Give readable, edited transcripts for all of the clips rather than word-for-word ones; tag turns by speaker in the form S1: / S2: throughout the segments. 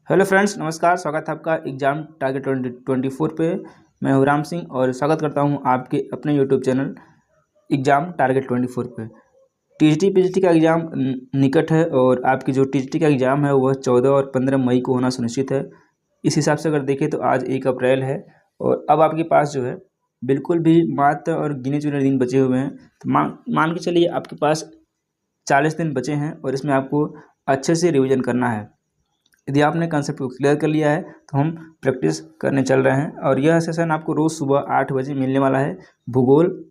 S1: Hello friends, नमस्कार। स्वागत है आपका एग्जाम टारगेट 2024 पे। मैं हूं राम सिंह और स्वागत करता हूं आपके अपने यूट्यूब चैनल एग्जाम टारगेट 24 पे। टीजीटी पीजीटी का एग्ज़ाम निकट है और आपकी जो टीजीटी का एग्ज़ाम है वह 14 और 15 मई को होना सुनिश्चित है। इस हिसाब से अगर देखें तो आज 1 अप्रैल है और अब आपके पास जो है बिल्कुल भी मात्र और गिने चुने दिन बचे हुए हैं। तो मान के चलिए आपके पास 40 दिन बचे हैं और इसमें आपको अच्छे से रिविज़न करना है। यदि आपने कंसेप्ट को क्लियर कर लिया है तो हम प्रैक्टिस करने चल रहे हैं और यह सेशन आपको रोज़ सुबह 8 बजे मिलने वाला है भूगोल,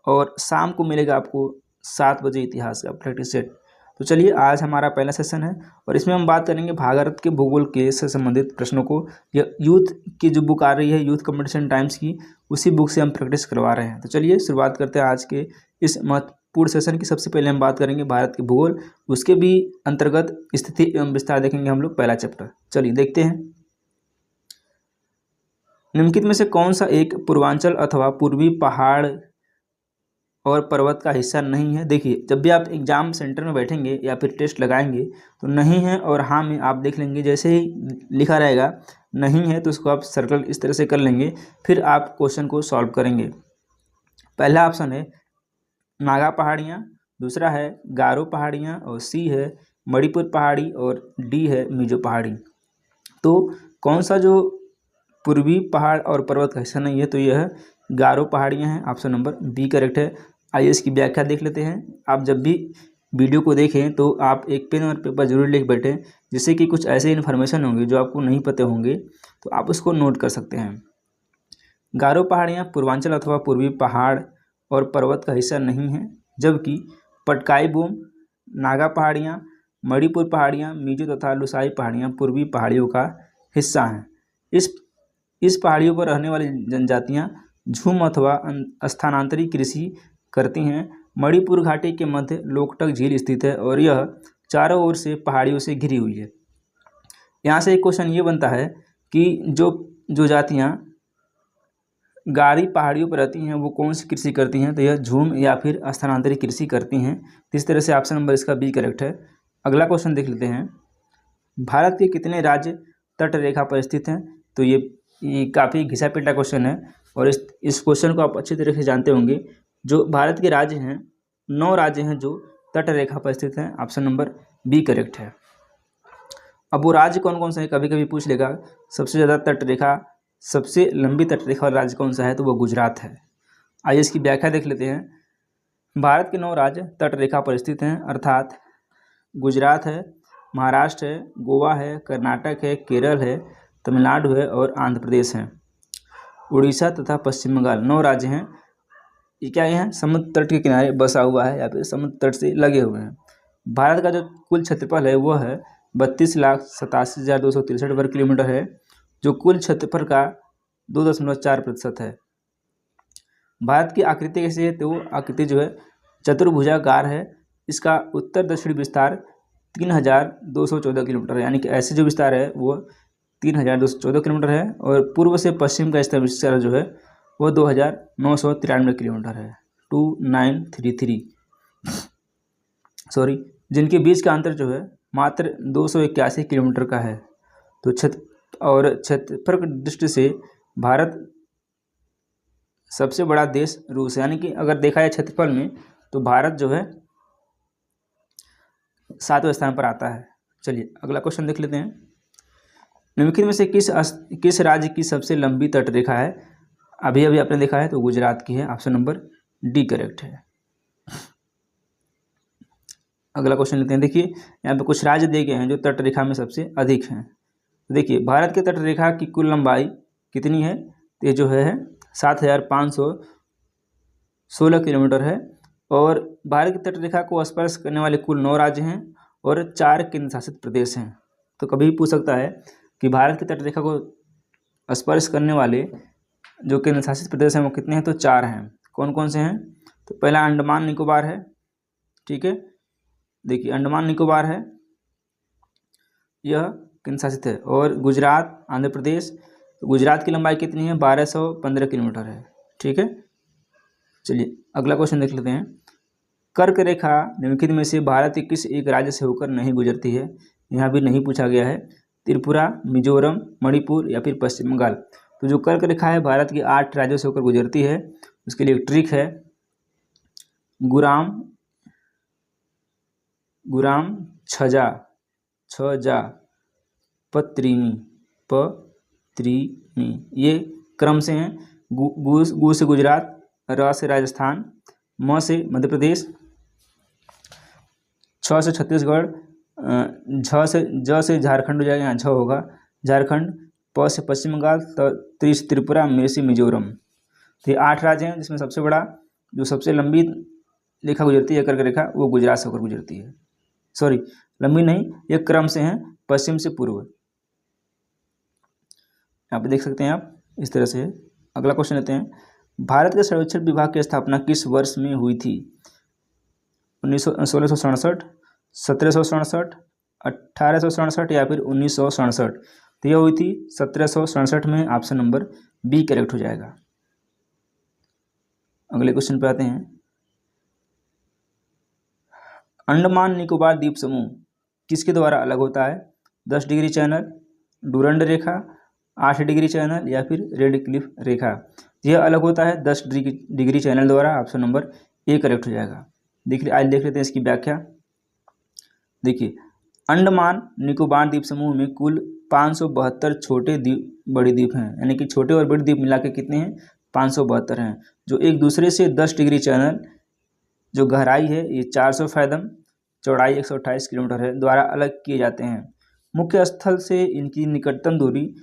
S1: और शाम को मिलेगा आपको 7 बजे इतिहास का प्रैक्टिस सेट। तो चलिए, आज हमारा पहला सेशन है और इसमें हम बात करेंगे भारत के भूगोल के से संबंधित प्रश्नों को। यह यूथ की जो बुक आ रही है, यूथ कंपटीशन टाइम्स की, उसी बुक से हम प्रैक्टिस करवा रहे हैं। तो चलिए शुरुआत करते हैं आज के इस महत्वपूर्ण सेशन की। सबसे पहले हम बात करेंगे भारत के भूगोल, उसके भी अंतर्गत स्थिति एवं विस्तार देखेंगे हम लोग, पहला चैप्टर। चलिए देखते हैं। निम्नलिखित में से कौन सा एक पूर्वांचल अथवा पूर्वी पहाड़ और पर्वत का हिस्सा नहीं है? देखिए, जब भी आप एग्जाम सेंटर में बैठेंगे या फिर टेस्ट लगाएंगे तो नहीं है और हाँ में आप देख लेंगे। जैसे ही लिखा रहेगा नहीं है तो उसको आप सर्कल इस तरह से कर लेंगे, फिर आप क्वेश्चन को सॉल्व करेंगे। पहला ऑप्शन है नागा पहाड़ियाँ, दूसरा है गारो पहाड़ियाँ, और सी है मणिपुर पहाड़ी, और डी है मिजो पहाड़ी। तो कौन सा जो पूर्वी पहाड़ और पर्वत का हिस्सा नहीं है? तो यह गारो पहाड़ियाँ हैं। ऑप्शन नंबर बी करेक्ट है। आइए इसकी व्याख्या देख लेते हैं। आप जब भी वीडियो को देखें तो आप एक पेन और पेपर जरूर लिख बैठें, जिससे कि कुछ ऐसे इन्फॉर्मेशन होंगे जो आपको नहीं पते होंगे तो आप उसको नोट कर सकते हैं। गारो पहाड़ियाँ पूर्वांचल अथवा पूर्वी पहाड़ और पर्वत का हिस्सा नहीं है, जबकि पटकाई बूम, नागा पहाड़ियाँ, मणिपुर पहाड़ियाँ, मिजो तथा लुसाई पहाड़ियाँ पूर्वी पहाड़ियों का हिस्सा हैं। इस पहाड़ियों पर रहने वाली जनजातियाँ झूम अथवा स्थानांतरी कृषि करती हैं। मणिपुर घाटी के मध्य लोकटक झील स्थित है और यह चारों ओर से पहाड़ियों से घिरी हुई है। यहाँ से एक क्वेश्चन ये बनता है कि जो जातियाँ गारी पहाड़ियों पर रहती हैं वो कौन सी कृषि करती हैं? तो यह झूम या फिर स्थानांतरित कृषि करती हैं। इस तरह से ऑप्शन नंबर इसका बी करेक्ट है। अगला क्वेश्चन देख लेते हैं। भारत के कितने राज्य तट रेखा पर स्थित हैं? तो ये काफ़ी घिसा पिटा क्वेश्चन है और इस क्वेश्चन को आप अच्छी तरह से जानते होंगे। जो भारत के राज्य हैं, 9 राज्य हैं जो तट रेखा पर स्थित हैं। ऑप्शन नंबर बी करेक्ट है। अब वो राज्य कौन कौन से हैं कभी कभी पूछ लेगा। सबसे ज़्यादा तट रेखा, सबसे लंबी तट रेखा वाला राज्य कौन सा है? तो वो गुजरात है। आइए इसकी व्याख्या देख लेते हैं। भारत के 9 राज्य तट रेखा पर स्थित हैं, अर्थात गुजरात है, महाराष्ट्र है, गोवा है, कर्नाटक है, केरल है, तमिलनाडु है और आंध्र प्रदेश है। उड़ीसा तथा पश्चिम बंगाल 9 राज्य हैं। ये क्या है? समुद्र तट के किनारे बसा हुआ है या फिर समुद्र तट से लगे हुए हैं। भारत का जो कुल क्षेत्रफल है वह है 32,87,263 वर्ग किलोमीटर है, जो कुल क्षेत्रफल का 2.4% है। भारत की आकृति कैसी है? तो आकृति जो है चतुर्भुजाकार है। इसका उत्तर दक्षिणी विस्तार 3,214 किलोमीटर है, यानी कि ऐसे जो विस्तार है वो 3,214 किलोमीटर है, और पूर्व से पश्चिम का इसका विस्तार जो है वो 2,993 किलोमीटर है, 2933, सॉरी, जिनके बीच का अंतर जो है मात्र 281 किलोमीटर का है। तो क्षेत्रफल की दृष्टि से भारत सबसे बड़ा देश रूस है, यानी कि अगर देखा जाए क्षेत्रफल में तो भारत जो है 7वें स्थान पर आता है। चलिए अगला क्वेश्चन देख लेते हैं। निम्नलिखित में से किस राज्य की सबसे लंबी तट रेखा है? अभी अभी आपने देखा है तो गुजरात की है। ऑप्शन नंबर डी करेक्ट है। अगला क्वेश्चन लेते हैं। देखिए यहाँ पे कुछ राज्य दिए गए हैं जो तट रेखा में सबसे अधिक हैं। देखिए भारत के तट रेखा की कुल लंबाई कितनी है? ये जो है 7,516 किलोमीटर है, और भारत की तट रेखा को स्पर्श करने वाले कुल 9 राज्य हैं और 4 केंद्र शासित प्रदेश हैं। तो कभी भी पूछ सकता है कि भारत की तट रेखा को स्पर्श करने वाले जो केंद्र शासित प्रदेश हैं वो कितने हैं? तो 4 हैं। कौन कौन से हैं? तो पहला अंडमान निकोबार है, ठीक है। देखिए अंडमान निकोबार है, यह केंद्र शासित है, और गुजरात, आंध्र प्रदेश। तो गुजरात की लंबाई कितनी है? 1215 किलोमीटर है, ठीक है। चलिए अगला क्वेश्चन देख लेते हैं। कर्क रेखा निम्नलिखित में से भारत के किस एक राज्य से होकर नहीं गुजरती है? यहाँ भी नहीं पूछा गया है। त्रिपुरा, मिजोरम, मणिपुर या फिर पश्चिम बंगाल। तो जो कर्क रेखा है भारत के 8 राज्यों से होकर गुजरती है। उसके लिए एक ट्रिक है, गुराम छजा पत्रिमी ये क्रम से हैं। गु से गुजरात, र से राजस्थान, म से मध्य प्रदेश, छ से छत्तीसगढ़, ज से झारखंड हो जाएगा, यहाँ झ होगा झारखंड, प से पश्चिम बंगाल, त्रि से त्रिपुरा, मे से मिजोरम। तो ये 8 राज्य हैं जिसमें सबसे बड़ा जो सबसे लंबी रेखा गुजरती है कर्क रेखा, वो गुजरात से होकर गुजरती है। सॉरी, लंबी नहीं, ये क्रम से हैं पश्चिम से पूर्व। यहाँ पे देख सकते हैं आप, इस तरह से। अगला क्वेश्चन लेते हैं, भारत के सर्वेक्षण विभाग की स्थापना किस वर्ष में हुई थी? 1667, 1767, 1867 या फिर 1967? तो यह हुई थी 1767 में। ऑप्शन नंबर बी करेक्ट हो जाएगा। अगले क्वेश्चन पे आते हैं, अंडमान निकोबार द्वीप समूह किसके द्वारा अलग होता है? 10 डिग्री चैनल, डूरंड रेखा, 8 डिग्री चैनल या फिर रेड क्लिफ रेखा? यह अलग होता है 10 डिग्री चैनल द्वारा। ऑप्शन नंबर ए करेक्ट हो जाएगा। देखिए, आज देख लेते हैं इसकी व्याख्या। देखिए, अंडमान निकोबार द्वीप समूह में कुल 572 छोटे द्वीप, बड़े द्वीप हैं, यानी कि छोटे और बड़े द्वीप मिला के कितने हैं? 572 हैं, जो एक दूसरे से 10 डिग्री चैनल, जो गहराई है ये 400 फैदम, चौड़ाई 128 किलोमीटर है, द्वारा अलग किए जाते हैं। मुख्य स्थल से इनकी निकटतम दूरी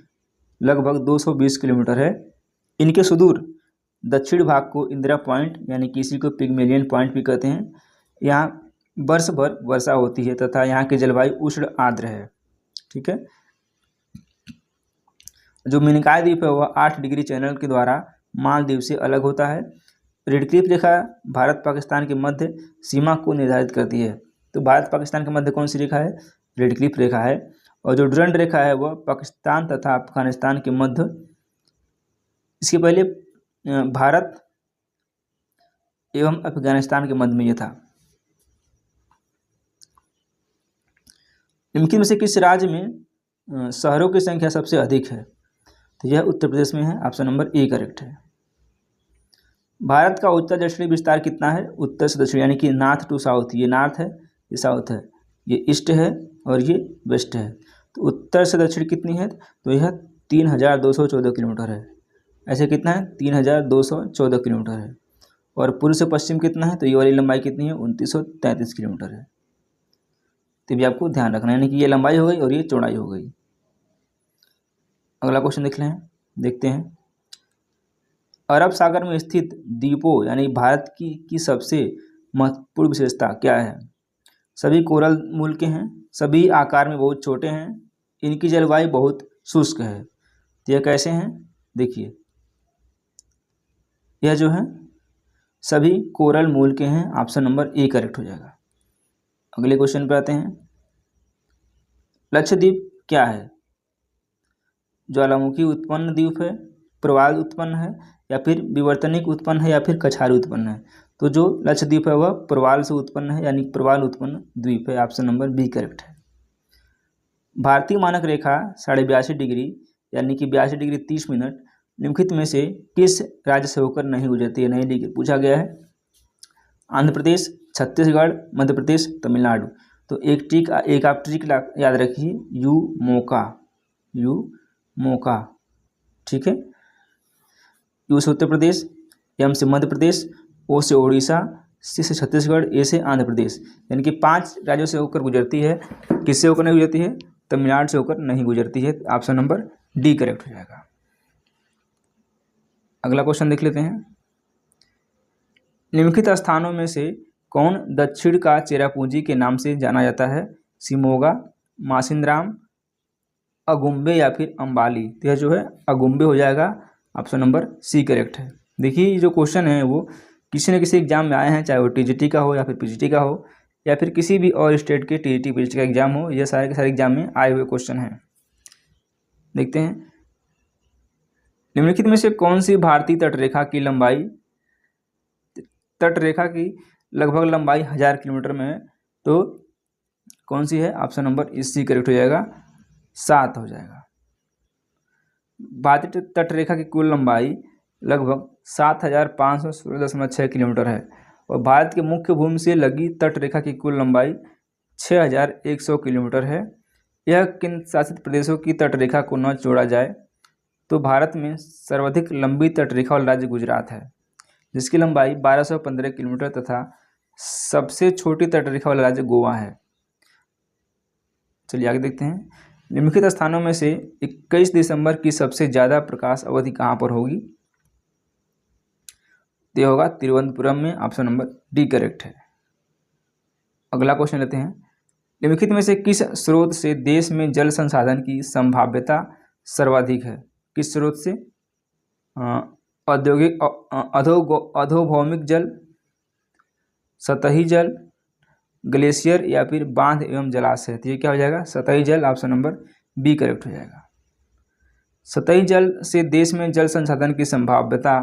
S1: लगभग 220 किलोमीटर है। इनके सुदूर दक्षिण भाग को इंदिरा पॉइंट यानी कि इसी को पिग्मेलियन पॉइंट भी कहते हैं। यहाँ वर्ष भर वर्षा होती है तथा यहाँ की जलवायु उष्ण आर्द्र है। ठीक है। जो मिनिकॉय द्वीप है वह 8 डिग्री चैनल के द्वारा मालदीव से अलग होता है। रेड क्लिफ रेखा भारत पाकिस्तान के मध्य सीमा को निर्धारित करती है। तो भारत पाकिस्तान के मध्य कौन सी रेखा है? रेड क्लिफ रेखा है। और जो डूरंड रेखा है वह पाकिस्तान तथा अफगानिस्तान के मध्य, इसके पहले भारत एवं अफगानिस्तान के मध्य में यह था। निम्नलिखित में से किस राज्य में शहरों की संख्या सबसे अधिक है? तो यह उत्तर प्रदेश में है। ऑप्शन नंबर ए करेक्ट है। भारत का उत्तर दक्षिणी विस्तार कितना है? उत्तर से दक्षिण यानी कि नॉर्थ टू साउथ। ये नॉर्थ है, ये साउथ है, ये ईस्ट है और ये वेस्ट है। तो उत्तर से दक्षिण कितनी है? तो यह 3214 किलोमीटर है। ऐसे कितना है? 3214 किलोमीटर है। और पूर्व से पश्चिम कितना है? तो ये वाली लंबाई कितनी है? 2933 किलोमीटर है। तो भी आपको ध्यान रखना है, यानी कि ये लंबाई हो गई और ये चौड़ाई हो गई। अगला क्वेश्चन देखते हैं। अरब सागर में स्थित द्वीपों यानी भारत की सबसे महत्वपूर्ण विशेषता क्या है? सभी कोरल मूल के हैं, सभी आकार में बहुत छोटे हैं, इनकी जलवायु बहुत शुष्क है। तो यह कैसे हैं? देखिए, यह जो है सभी कोरल मूल के हैं। ऑप्शन नंबर ए करेक्ट हो जाएगा। अगले क्वेश्चन पे आते हैं। लक्षद्वीप क्या है? ज्वालामुखी उत्पन्न द्वीप है, प्रवाल उत्पन्न है या फिर विवर्तनिक उत्पन्न है या फिर कछारी उत्पन्न है? तो जो लक्षद्वीप है वह प्रवाल से उत्पन्न है, यानी प्रवाल उत्पन्न द्वीप है। ऑप्शन नंबर बी करेक्ट है। भारतीय मानक रेखा 82.5 डिग्री यानी कि 82 डिग्री 30 मिनट निम्नलिखित में से किस राज्य से होकर नहीं गुजरती है? नहीं लिखी, पूछा गया है। आंध्र प्रदेश, छत्तीसगढ़, मध्य प्रदेश, तमिलनाडु। तो एक आप ट्रिक याद रखिए, यू मोका। ठीक है। यू से उत्तर प्रदेश, एम से मध्य प्रदेश, ओ से उड़ीसा, सी से छत्तीसगढ़, ए से आंध्र प्रदेश, यानी कि 5 राज्यों से होकर गुजरती है। किससे होकर नहीं गुजरती है? तमिलनाडु से होकर नहीं गुजरती है। ऑप्शन नंबर डी करेक्ट हो जाएगा। अगला क्वेश्चन देख लेते हैं। निम्नलिखित स्थानों में से कौन दक्षिण का चेरापूंजी के नाम से जाना जाता है? शिमोगा, मासिनराम, अगुम्बे या फिर अंबाली? तो यह जो है अगुम्बे हो जाएगा। ऑप्शन नंबर सी करेक्ट है। देखिए, ये जो क्वेश्चन है वो किसी न किसी एग्जाम में आए हैं, चाहे वो टीजीटी का हो या फिर पीजीटी का हो या फिर किसी भी और स्टेट के टीजीटी पीजीटी का एग्जाम हो, ये सारे के सारे एग्जाम में आए हुए क्वेश्चन हैं। देखते हैं, निम्नलिखित में से कौन सी भारतीय तटरेखा की लंबाई, तटरेखा की लगभग लंबाई 1000 किलोमीटर में है? तो कौन सी है? ऑप्शन नंबर सी करेक्ट हो जाएगा। 7 हो जाएगा। भारतीय तट रेखा की कुल लंबाई लगभग 7,516.6 किलोमीटर है और भारत के मुख्य भूमि से लगी तट रेखा की कुल लंबाई 6,100 किलोमीटर है। यह केंद्र शासित प्रदेशों की तट रेखा को न जोड़ा जाए तो भारत में सर्वाधिक लंबी तट रेखा वाला राज्य गुजरात है, जिसकी लंबाई 1215 किलोमीटर तथा सबसे छोटी तट रेखा वाला राज्य गोवा है। चलिए आगे देखते हैं। निम्नलिखित स्थानों में से 21 दिसंबर की सबसे ज़्यादा प्रकाश अवधि कहाँ पर होगी? तो होगा तिरुवनंतपुरम में। ऑप्शन नंबर डी करेक्ट है। अगला क्वेश्चन लेते हैं। निम्नलिखित में से किस स्रोत से देश में जल संसाधन की संभाव्यता सर्वाधिक है? किस स्रोत से? औद्योगिक अधोभौमिक जल, सतही जल, ग्लेशियर या फिर बांध एवं जलाशय। तो ये क्या हो जाएगा? सतही जल। ऑप्शन नंबर बी करेक्ट हो जाएगा। सतही जल से देश में जल संसाधन की संभाव्यता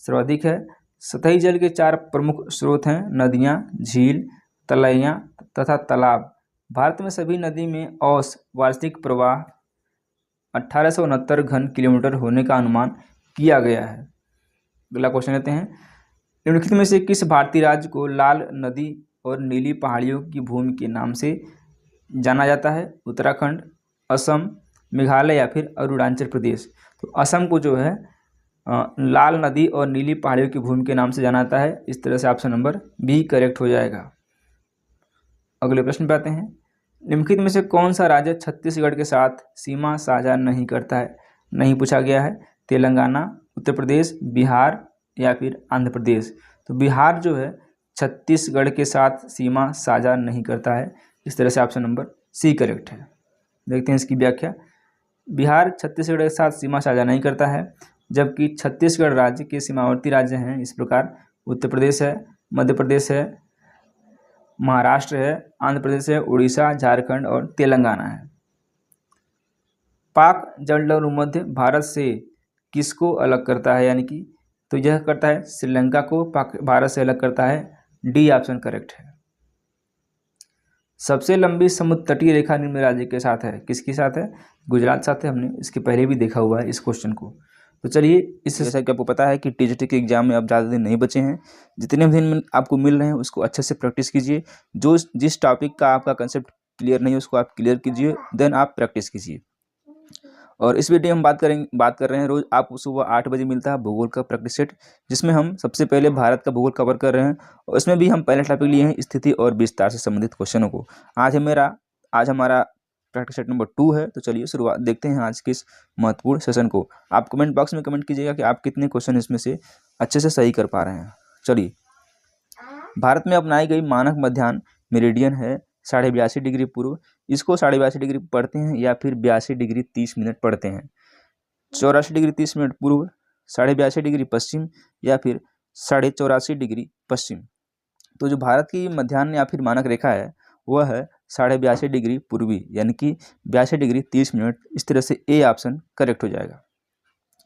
S1: सर्वाधिक है। सतही जल के 4 प्रमुख स्रोत हैं: नदियाँ, झील, तलैया तथा तालाब। भारत में सभी नदी में औसत वार्षिक प्रवाह 1869 घन किलोमीटर होने का अनुमान किया गया है। अगला क्वेश्चन लेते हैं। निम्नलिखित में से किस भारतीय राज्य को लाल नदी और नीली पहाड़ियों की भूमि के नाम से जाना जाता है? उत्तराखंड, असम, मेघालय या फिर अरुणाचल प्रदेश। तो असम को जो है लाल नदी और नीली पहाड़ियों की भूमि के नाम से जाना जाता है। इस तरह से ऑप्शन नंबर बी करेक्ट हो जाएगा। अगले प्रश्न पे आते हैं। निम्नलिखित में से कौन सा राज्य छत्तीसगढ़ के साथ सीमा साझा नहीं करता है? नहीं पूछा गया है। तेलंगाना, उत्तर प्रदेश, बिहार या फिर आंध्र प्रदेश। तो बिहार जो है छत्तीसगढ़ के साथ सीमा साझा नहीं करता है। इस तरह से ऑप्शन नंबर सी करेक्ट है। देखते हैं इसकी व्याख्या। बिहार छत्तीसगढ़ के साथ सीमा साझा नहीं करता है, जबकि छत्तीसगढ़ राज्य के सीमावर्ती राज्य हैं इस प्रकार: उत्तर प्रदेश है, मध्य प्रदेश है, महाराष्ट्र है, आंध्र प्रदेश है, उड़ीसा, झारखंड और तेलंगाना है। पाक जलमध्य भारत से किसको अलग करता है? यानी कि तो यह करता है श्रीलंका को पाक भारत से अलग करता है। डी ऑप्शन करेक्ट है। सबसे लंबी समुद्र तटीय रेखा निम्न राज्य के साथ है। किसके साथ है? गुजरात साथ है। हमने इसके पहले भी देखा हुआ है इस क्वेश्चन को। तो चलिए, इस जैसा कि आपको पता है कि टीजीटी के एग्जाम में अब ज़्यादा दिन नहीं बचे हैं। जितने दिन आपको मिल रहे हैं उसको अच्छे से प्रैक्टिस कीजिए। जिस टॉपिक का आपका कंसेप्ट क्लियर नहीं है उसको आप क्लियर कीजिए, देन आप प्रैक्टिस कीजिए। और इस वीडियो में बात कर रहे हैं रोज़ आपको सुबह 8 बजे मिलता है भूगोल का प्रैक्टिस सेट, जिसमें हम सबसे पहले भारत का भूगोल कवर कर रहे हैं और इसमें भी हम पहले टॉपिक लिए हैं स्थिति और विस्तार से संबंधित क्वेश्चनों को। आज हमारा प्रैक्टिस सेट नंबर 2 है। तो चलिए शुरुआत देखते हैं आज के इस महत्वपूर्ण सेशन को। आप कमेंट बॉक्स में कमेंट कीजिएगा कि आप कितने क्वेश्चन इसमें से अच्छे से सही कर पा रहे हैं। चलिए, भारत में अपनाई गई मानक मध्याह्न मेरिडियन है 82.5 डिग्री पूर्व। इसको 82.5 डिग्री पढ़ते हैं या फिर 82 डिग्री 30 मिनट पढ़ते हैं। 84 डिग्री 30 मिनट पूर्व, 82.5 डिग्री पश्चिम या फिर 84.5 डिग्री पश्चिम। तो जो भारत की मध्याह्न या फिर मानक रेखा है वह है 82.5 डिग्री पूर्वी, यानी कि 82 डिग्री 30 मिनट। इस तरह से ए ऑप्शन करेक्ट हो जाएगा।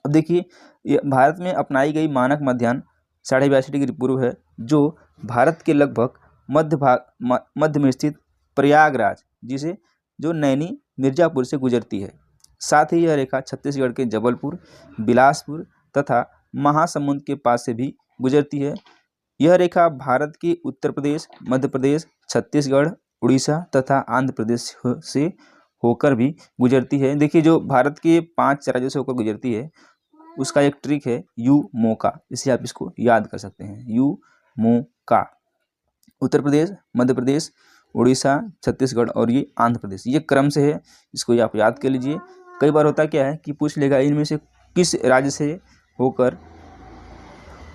S1: अब देखिए, ये भारत में अपनाई गई मानक मध्याह्न 82.5 डिग्री पूर्व है, जो भारत के लगभग मध्य में स्थित प्रयागराज जो नैनी मिर्जापुर से गुजरती है। साथ ही यह रेखा छत्तीसगढ़ के जबलपुर, बिलासपुर तथा महासमुंद के पास से भी गुजरती है। यह रेखा भारत के उत्तर प्रदेश, मध्य प्रदेश, छत्तीसगढ़, उड़ीसा तथा आंध्र प्रदेश से होकर भी गुजरती है। देखिए, जो भारत के 5 राज्यों से होकर गुजरती है उसका एक ट्रिक है यू मोका। इसे आप इसको याद कर सकते हैं, यू मोका। उत्तर प्रदेश, मध्य प्रदेश, उड़ीसा, छत्तीसगढ़ और ये आंध्र प्रदेश, ये क्रम से है। इसको आप याद कर लीजिए। कई बार होता क्या है कि पूछ लेगा इनमें से किस राज्य से होकर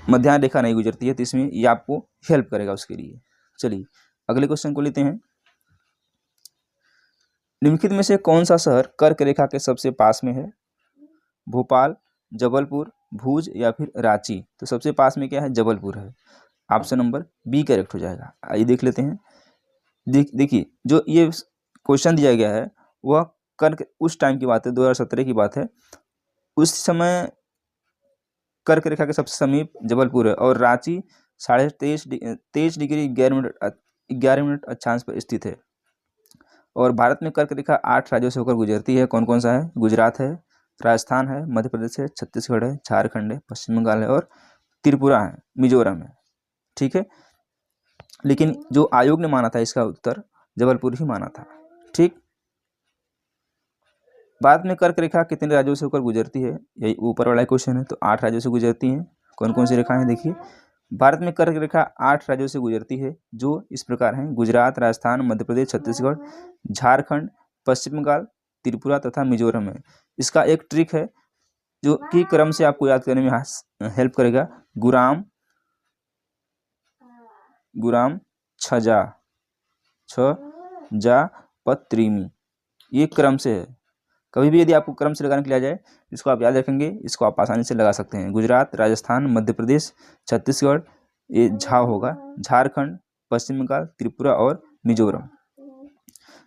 S1: मध्याह्न रेखा नहीं गुजरती है, तो इसमें ये आपको हेल्प करेगा उसके लिए। चलिए अगले क्वेश्चन को लेते हैं। निम्नलिखित में से कौन सा शहर कर्क रेखा के सबसे पास में है? भोपाल, जबलपुर, भुज या फिर रांची। तो सबसे पास में क्या है? जबलपुर है। ऑप्शन नंबर बी करेक्ट हो जाएगा। आइए देख लेते हैं। देखिए, जो ये क्वेश्चन दिया गया है वह कर्क उस टाइम की बात है, 2017 की बात है। उस समय कर्क रेखा के सबसे समीप जबलपुर है और रांची 23.5 डिग्री 11 मिनट अक्षांश पर स्थित है। और भारत में कर्क रेखा 8 राज्यों से होकर गुजरती है। कौन कौन सा है? गुजरात है, राजस्थान है, मध्य प्रदेश है, छत्तीसगढ़ है, झारखंड है, पश्चिम बंगाल है और त्रिपुरा है, मिजोरम है। ठीक है, लेकिन जो आयोग ने माना था इसका उत्तर जबलपुर ही माना था। ठीक, भारत में कर्क रेखा कितने राज्यों से होकर गुजरती है? यही ऊपर वाला क्वेश्चन है। तो 8 राज्यों से गुजरती हैं। कौन कौन सी रेखाएं? देखिए, भारत में कर्क रेखा 8 राज्यों से गुजरती है, जो इस प्रकार हैं: गुजरात, राजस्थान, मध्य प्रदेश, छत्तीसगढ़, झारखंड, पश्चिम बंगाल, त्रिपुरा तथा मिजोरम है। इसका एक ट्रिक है जो कि क्रम से आपको याद करने में हेल्प करेगा। गुराम छजा पत्रिमी, ये क्रम से है। कभी भी यदि आपको क्रम से लगाने के लिए आ जाए, इसको आप याद रखेंगे, इसको आप आसानी से लगा सकते हैं। गुजरात, राजस्थान, मध्य प्रदेश, छत्तीसगढ़, ये झा होगा, झारखंड, पश्चिम बंगाल, त्रिपुरा और मिजोरम।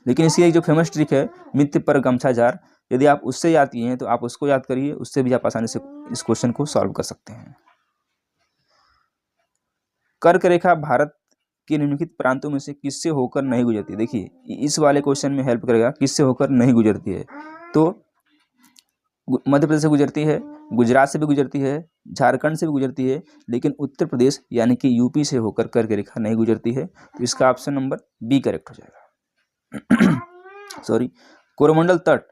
S1: लेकिन इसकी एक जो फेमस ट्रिक है, मित्र पर गमछा जार, यदि आप उससे याद किए हैं तो आप उसको याद करिए, उससे भी आप आसानी से इस क्वेश्चन को सॉल्व कर सकते हैं। कर्क रेखा भारत के निम्नलिखित प्रांतों में से किससे होकर नहीं गुजरती? देखिए, इस वाले क्वेश्चन में हेल्प करेगा, किससे होकर नहीं गुजरती है। तो मध्य प्रदेश से गुजरती है, गुजरात से भी गुजरती है, झारखंड से भी गुजरती है, लेकिन उत्तर प्रदेश यानी कि यूपी से होकर कर्क रेखा नहीं गुजरती है। तो इसका ऑप्शन नंबर बी करेक्ट हो जाएगा। सॉरी, कोरोमंडल तट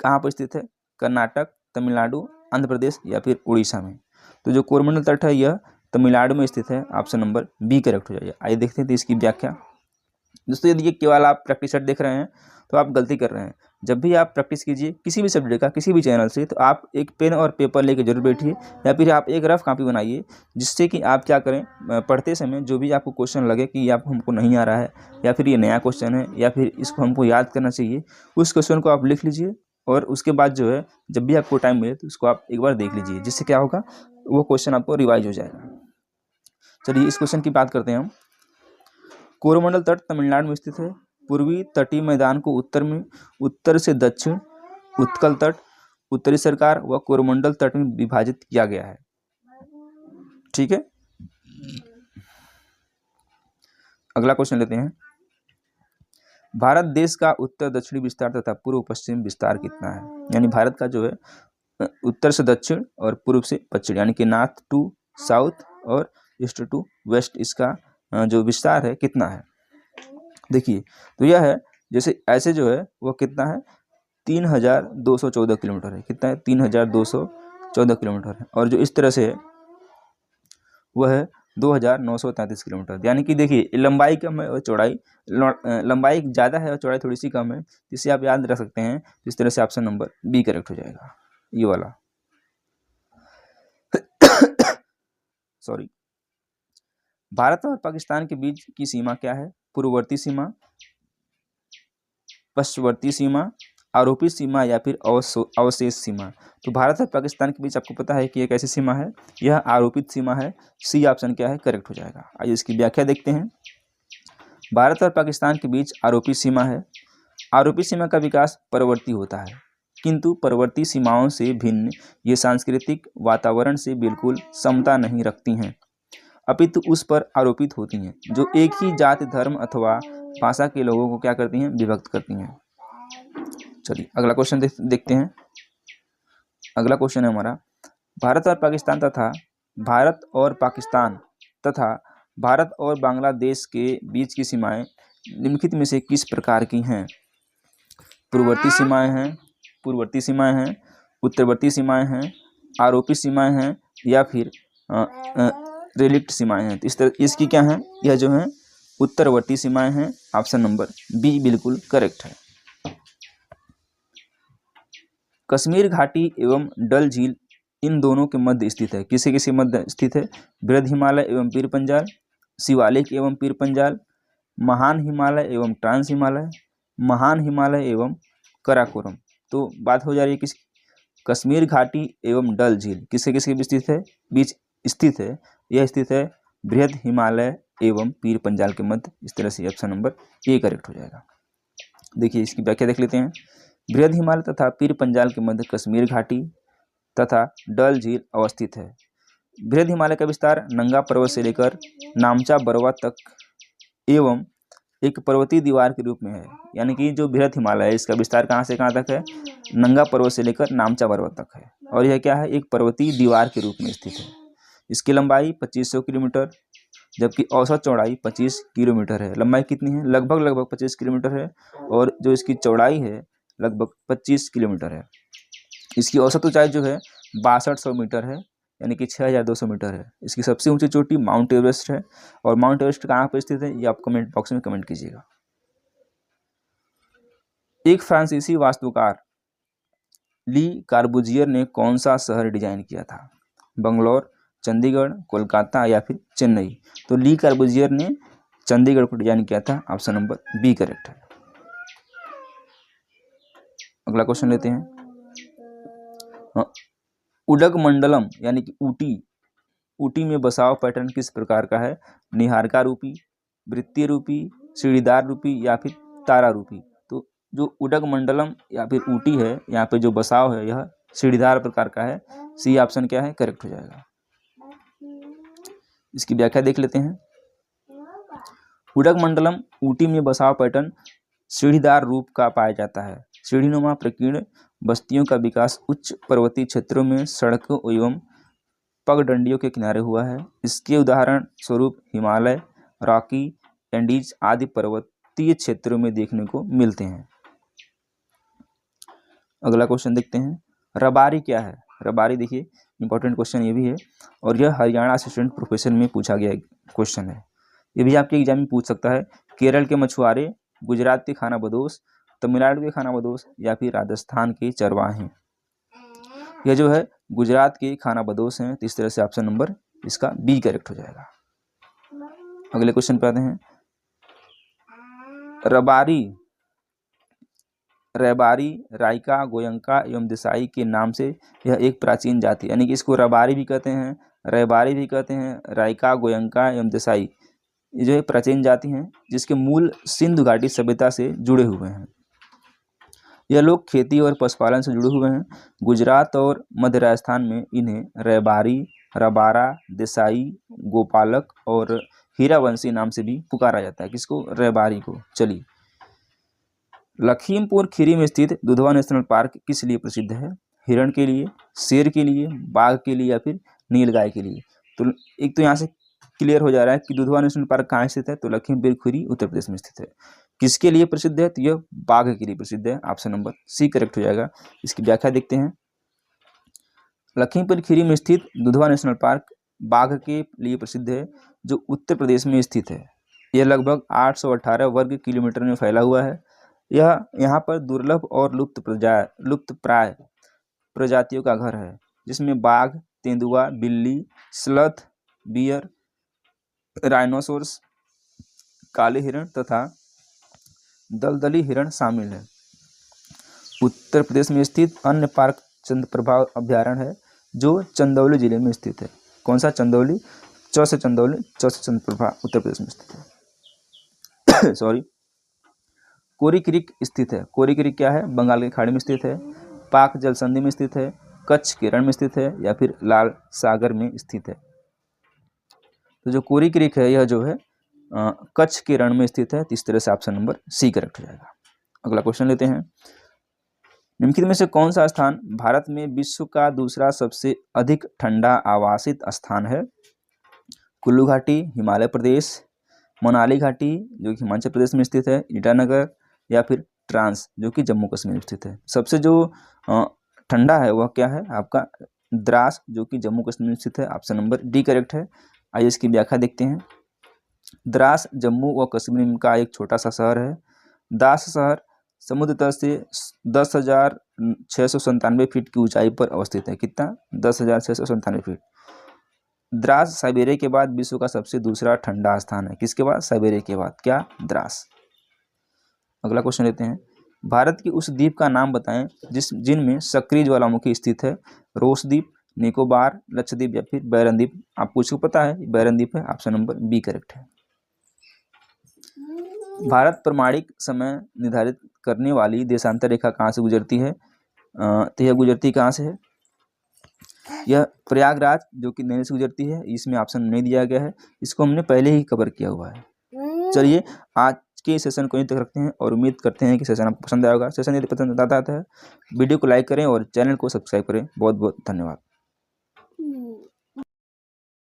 S1: कहाँ पर स्थित है? कर्नाटक, तमिलनाडु, आंध्र प्रदेश या फिर उड़ीसा में। तो जो कोरोमंडल तट है यह तमिलनाडु में स्थित है। ऑप्शन नंबर बी करेक्ट हो जाएगा। आइए देखते हैं तो इसकी व्याख्या। दोस्तों, यदि ये केवल आप प्रैक्टिस सेट देख रहे हैं तो आप गलती कर रहे हैं। जब भी आप प्रैक्टिस कीजिए किसी भी सब्जेक्ट का, किसी भी चैनल से, तो आप एक पेन और पेपर लेके जरूर बैठिए, या फिर आप एक रफ कॉपी बनाइए, जिससे कि आप क्या करें, पढ़ते समय जो भी आपको क्वेश्चन लगे कि आप हमको नहीं आ रहा है, या फिर ये नया क्वेश्चन है, या फिर इसको हमको याद करना चाहिए, उस क्वेश्चन को आप लिख लीजिए, और उसके बाद जो है जब भी आपको टाइम मिले तो उसको आप एक बार देख लीजिए, जिससे क्या होगा, वो क्वेश्चन आपको रिवाइज हो जाएगा। चलिए इस क्वेश्चन की बात करते हैं हम। कोरोमंडल तट तमिलनाडु में स्थित है। पूर्वी तटीय मैदान को उत्तर से दक्षिण उत्कल तट, उत्तरी सरकार व कोरोमंडल तट में विभाजित किया गया है। ठीक है, अगला क्वेश्चन लेते हैं। भारत देश का उत्तर दक्षिणी विस्तार तथा पूर्व पश्चिम विस्तार कितना है? यानी भारत का जो है उत्तर से दक्षिण और पूर्व से पश्चिम, यानी कि नॉर्थ टू साउथ और ईस्ट टू वेस्ट, इसका जो विस्तार है कितना है? देखिए, तो यह है, जैसे ऐसे जो है वो कितना है, 3214 किलोमीटर है। कितना है? 3214 किलोमीटर है। और जो इस तरह से है वह है 2933 किलोमीटर। यानी कि देखिए, लंबाई कम है और चौड़ाई, लंबाई ज़्यादा है और चौड़ाई थोड़ी सी कम है, जिसे आप याद रख सकते हैं। इस तरह से ऑप्शन नंबर बी करेक्ट हो जाएगा, ये वाला। सॉरी, भारत और पाकिस्तान के बीच की सीमा क्या है? पूर्ववर्ती सीमा, पश्चिमवर्ती सीमा, आरोपित सीमा या फिर अवशेष सीमा। तो भारत और पाकिस्तान के बीच आपको पता है कि एक ऐसी सीमा है, यह आरोपित सीमा है। सी ऑप्शन क्या है? करेक्ट हो जाएगा। आइए इसकी व्याख्या देखते हैं। भारत और पाकिस्तान के बीच आरोपित सीमा है। आरोपित सीमा का विकास परवर्ती होता है, किंतु परवर्ती सीमाओं से भिन्न ये सांस्कृतिक वातावरण से बिल्कुल समता नहीं रखती हैं, अपितु उस पर आरोपित होती हैं, जो एक ही जाति, धर्म अथवा भाषा के लोगों को क्या करती हैं? विभक्त करती हैं। चलिए अगला क्वेश्चन देखते हैं। अगला क्वेश्चन है हमारा, भारत और भारत और बांग्लादेश के बीच की सीमाएं निम्नलिखित में से किस प्रकार की हैं? पूर्ववर्ती सीमाएं हैं, उत्तरवर्ती सीमाएं हैं, आरोपित सीमाएं हैं या फिर रिलिक्ट सीमाएं हैं। तो इस तरह इसकी क्या है? यह जो है उत्तरवर्ती सीमाएं हैं। ऑप्शन नंबर बी बिल्कुल करेक्ट है। कश्मीर घाटी एवं डल झील इन दोनों के मध्य स्थित है। किसे मध्य स्थित है? बृहद हिमालय एवं पीर पंजाल, शिवालिक एवं पीर पंजाल, महान हिमालय एवं ट्रांस हिमालय, महान हिमालय एवं कराकोरम। तो बात हो जा रही है किस? कश्मीर घाटी एवं डल झील किसे बीच स्थित है? यह स्थित है बृहद हिमालय एवं पीर पंजाल के मध्य। इस तरह से ऑप्शन नंबर ए करेक्ट हो जाएगा। देखिए इसकी व्याख्या देख लेते हैं। बृहद हिमालय तथा पीर पंजाल के मध्य कश्मीर घाटी तथा डल झील अवस्थित है। बृहद हिमालय का विस्तार नंगा पर्वत से लेकर नामचा बरवा तक एवं एक पर्वतीय दीवार के रूप में है, यानी कि जो बृहद हिमालय है इसका विस्तार कहाँ से कहाँ तक है, नंगा पर्वत से लेकर नामचा पर्वत तक है। और यह क्या है, एक पर्वतीय दीवार के रूप में स्थित है। इसकी लंबाई 2500 किलोमीटर, जबकि औसत चौड़ाई 25 किलोमीटर है। लंबाई कितनी है, लगभग 25 किलोमीटर है, और जो इसकी चौड़ाई है लगभग 25 किलोमीटर है। इसकी औसत ऊंचाई जो है 6200 मीटर है, यानी कि 6200 मीटर है। इसकी सबसे ऊंची चोटी माउंट एवरेस्ट है। और माउंट एवरेस्ट कहाँ पर स्थित है ये आप कमेंट बॉक्स में कमेंट कीजिएगा। एक फ्रांसीसी वास्तुकार ली कार्बुजियर ने कौन सा शहर डिजाइन किया था, बंगलौर, चंडीगढ़, कोलकाता या फिर चेन्नई। तो ली कार्बुजियर ने चंडीगढ़ को डिजाइन किया था, ऑप्शन नंबर बी करेक्ट है। अगला क्वेश्चन लेते हैं। उडगमंडलम यानी कि ऊटी में बसाव पैटर्न किस प्रकार का है, निहारिका रूपी, वृत्तीय रूपी, सीढ़ीदार रूपी या फिर तारा रूपी। तो जो उडगमंडलम या फिर ऊटी है, यहाँ पे जो बसाव है यह सीढ़ीदार प्रकार का है। सी ऑप्शन क्या है, करेक्ट हो जाएगा। इसकी व्याख्या देख लेते हैं। उडगमंडलम ऊटी में बसाव पैटर्न सीढ़ीदार रूप का पाया जाता है। सीढ़ीनुमा प्रकीर्ण बस्तियों का विकास उच्च पर्वतीय क्षेत्रों में सड़कों एवं पगडंडियों के किनारे हुआ है। इसके उदाहरण स्वरूप हिमालय, रॉकी, एंडीज आदि पर्वतीय क्षेत्रों में देखने को मिलते हैं। अगला क्वेश्चन देखते हैं। रबारी क्या है, रबारी देखिए इंपॉर्टेंट क्वेश्चन ये भी है, और यह हरियाणा असिस्टेंट प्रोफेसर में पूछा गया क्वेश्चन है। ये भी आपके एग्जाम में पूछ सकता है। केरल के मछुआरे, गुजरात के खानाबदोश, तमिलनाडु के खानाबदोश या फिर राजस्थान के चरवाहे। यह जो है गुजरात के खानाबदोश हैं, तो इस तरह से ऑप्शन नंबर इसका बी करेक्ट हो जाएगा। अगले क्वेश्चन पे आते हैं। रबारी, राइका, गोयंका एवं देसाई के नाम से यह एक प्राचीन जाति, यानी कि इसको रबारी भी कहते हैं, रैबारी भी कहते हैं, राइका, गोयंका एवं देसाई, ये जो है प्राचीन जाति हैं जिसके मूल सिंधु घाटी सभ्यता से जुड़े हुए हैं। यह लोग खेती और पशुपालन से जुड़े हुए हैं। गुजरात और मध्य राजस्थान में इन्हें रैबारी, रबारा, देसाई, गोपालक और हीरावंशी नाम से भी पुकारा जाता है। किसको, रैबारी को। चलिए, लखीमपुर खीरी में स्थित दुधवा नेशनल पार्क किस लिए प्रसिद्ध है, हिरण के लिए, शेर के लिए, बाघ के लिए या फिर नीलगाय के लिए। तो एक तो यहाँ से क्लियर हो जा रहा है कि दुधवा नेशनल पार्क कहाँ स्थित है, तो लखीमपुर खीरी उत्तर प्रदेश में स्थित है। किसके लिए प्रसिद्ध है, तो यह बाघ के लिए प्रसिद्ध है, ऑप्शन नंबर सी करेक्ट हो जाएगा। इसकी व्याख्या देखते हैं। लखीमपुर खीरी में स्थित दुधवा नेशनल पार्क बाघ के लिए प्रसिद्ध है, जो उत्तर प्रदेश में स्थित है। यह लगभग 818 वर्ग किलोमीटर में फैला हुआ है। यह यहाँ पर दुर्लभ और लुप्तप्राय प्रजातियों का घर है, जिसमें बाघ, तेंदुआ, बिल्ली, स्लथ, बियर, राइनोसोरस, काले हिरण तथा दलदली हिरण शामिल है। उत्तर प्रदेश में स्थित अन्य पार्क चंद्रप्रभा अभ्यारण्य है, जो चंदौली जिले में स्थित है। कौन सा, चंदौली, चंदौली, चंद्रप्रभा उत्तर प्रदेश में स्थित है। सॉरी। कोरी क्रीक स्थित है। कोरी क्रीक क्या है, बंगाल की खाड़ी में स्थित है, पाक जल संधि में स्थित है, कच्छ के रण में स्थित है या फिर लाल सागर में स्थित है। तो जो कोरी क्रीक है यह जो है कच्छ के रण में स्थित है, तो इस तरह से ऑप्शन नंबर सी करेक्ट हो जाएगा। अगला क्वेश्चन लेते हैं। निम्नलिखित में से कौन सा स्थान भारत में विश्व का दूसरा सबसे अधिक ठंडा आवासित स्थान है, कुल्लू घाटी, हिमालय प्रदेश, मनाली घाटी जो कि हिमाचल प्रदेश में स्थित है, ईटानगर या फिर ट्रांस जो कि जम्मू कश्मीर में स्थित है। सबसे जो ठंडा है वह क्या है आपका, द्रास जो कि जम्मू कश्मीर में स्थित है, ऑप्शन नंबर डी करेक्ट है। आइए इसकी व्याख्या देखते हैं। द्रास जम्मू व कश्मीर का एक छोटा सा शहर है। द्रास शहर समुद्र तल से 10,697 फीट की ऊंचाई पर अवस्थित है। कितना, 10,697 फीट। द्रास साइबेरिया के बाद विश्व का सबसे दूसरा ठंडा स्थान है। किसके बाद, साइबेरिया के बाद, क्या, द्रास। अगला क्वेश्चन लेते हैं। भारत की उस द्वीप का नाम बताएं जिनमें सक्रिय ज्वालामुखी स्थित है, रोस द्वीप, निकोबार, लक्षद्वीप या फिर बैरन द्वीप। आपको इसको पता है बैरन द्वीप है, ऑप्शन नंबर बी करेक्ट है। भारत प्रमाणिक समय निर्धारित करने वाली देशांतर रेखा कहाँ से गुजरती है, तो यह गुजरती कहाँ से है, यह प्रयागराज जो कि नैनी से गुजरती है। इसमें ऑप्शन नहीं दिया गया है, इसको हमने पहले ही कवर किया हुआ है। चलिए आज के सेशन को यहीं तक रखते हैं और उम्मीद करते हैं कि सेशन आपको पसंद आया होगा। सेशन यदि पसंद आता है वीडियो को लाइक करें और चैनल को सब्सक्राइब करें। बहुत बहुत धन्यवाद।